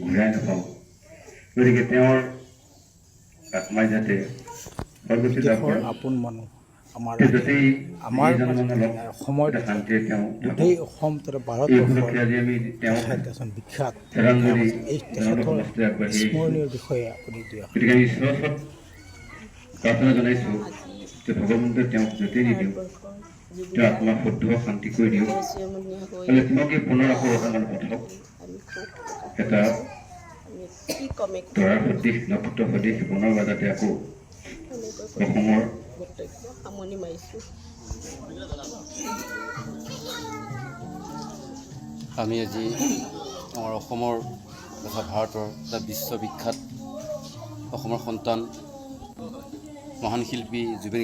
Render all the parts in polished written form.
ঘূৰাই নাপাওঁ গতিকে তেওঁৰ আত্মাই যাতে স্বৰ্গতি লাভ দেশৰ কৰে আপোন মানুহ আমাৰ য'তেই আমাৰ যিজন মাজতে মানুহ নাই অসমৰ এটা শান্তিৰে তেওঁ গোটেই থাকক অসম তথা এই ভাৰতবৰ্ষৰ উপলক্ষে আজি আমি তেওঁক তেখেত এজন বিখ্যাত গায়ক শ্ৰদ্ধাঞ্জলি আছিল। এই জনাব তেখেতৰ সমষ্টি আগবাঢ়ি আহিছোঁ স্মৰণীয় বিষয়ে আপুনি দুই এষাৰ গতিকে আমি ঈশ্বৰৰ ওচৰত প্ৰাৰ্থনা জনাইছোঁ যে ভগৱন্তই তেওঁক য'তেই নিদিওঁ তেওঁৰ আত্মা শুদ্ধ শান্তি কৰি দিওঁ আৰু তেওঁকে পুনৰ আকৌ ৰচনাত পঠাওক এটা তৰাৰ সদৃশ নক্ষত্ৰ সদৃশ পুনৰ যাতে আকৌ অসমৰ সামৰণি মাৰিছোঁ। আমি আজি আমাৰ অসমৰ তথা ভাৰতৰ এটা বিশ্ববিখ্যাত অসমৰ সন্তান মহান শিল্পী জুবিন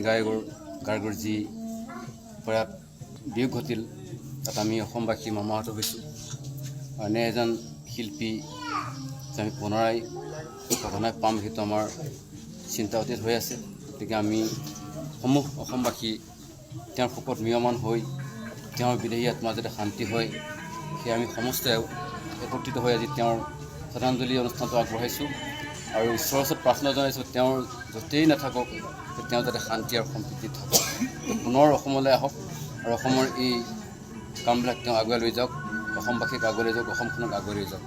গাৰ্গৰ যি প্ৰয়াত বিয়োগ ঘটিল তাত আমি অসমবাসী মৰ্মাহত হৈছোঁ। এনে এজন শিল্পী যে আমি পুনৰাই সঘনাই পাম সেইটো আমাৰ চিন্তা অতীত হৈ আছে। গতিকে আমি সমূহ অসমবাসী তেওঁৰ শোকত ম্ৰিয়মান হৈ তেওঁৰ বিদেহী আত্মা যাতে শান্তি হয় সেয়ে আমি সমস্ত একত্ৰিত হৈ আজি তেওঁৰ শ্ৰদ্ধাঞ্জলি অনুষ্ঠানটো আগবঢ়াইছোঁ আৰু ঈশ্বৰৰ ওচৰত প্ৰাৰ্থনা জনাইছোঁ তেওঁৰ য'তেই নাথাকক তেওঁ যাতে শান্তি আৰু সম্প্ৰীতিত থাকক, পুনৰ অসমলৈ আহক আৰু অসমৰ এই কামবিলাক তেওঁ আগুৱাই লৈ যাওক, অসমবাসীক আগুৱাই লৈ যাওক, অসমখনক আগুৱাই লৈ যাওক।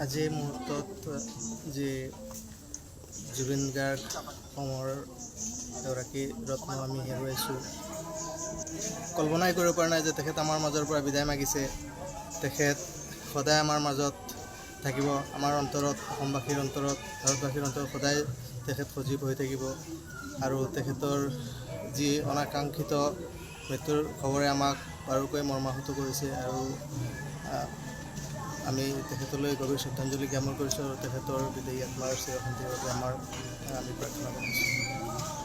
আজিৰ মুহূৰ্তত যি জুবিন গাৰ্গ অসমৰ এগৰাকী ৰত্ন আমি হেৰুৱাইছোঁ। কল্পনাই কৰিব পৰা নাই যে তেখেত আমাৰ মাজৰ পৰা বিদায় মাগিছে। তেখেত সদায় আমাৰ মাজত থাকিব, আমাৰ অন্তৰত, অসমবাসীৰ অন্তৰত, ভাৰতবাসীৰ অন্তৰত সদায় তেখেত সজীৱ হৈ থাকিব আৰু তেখেতৰ যি অনাকাংক্ষিত মৃত্যুৰ খবৰে আমাক বাৰুকৈ মৰ্মাহত কৰিছে আৰু আমি তেখেতলৈ গভীৰ শ্ৰদ্ধাঞ্জলি জ্ঞাপন কৰিছোঁ আৰু তেখেতৰ বিদেহী আত্মাৰ চিৰশান্তিৰ বাবে আমি প্ৰাৰ্থনা কৰিছোঁ।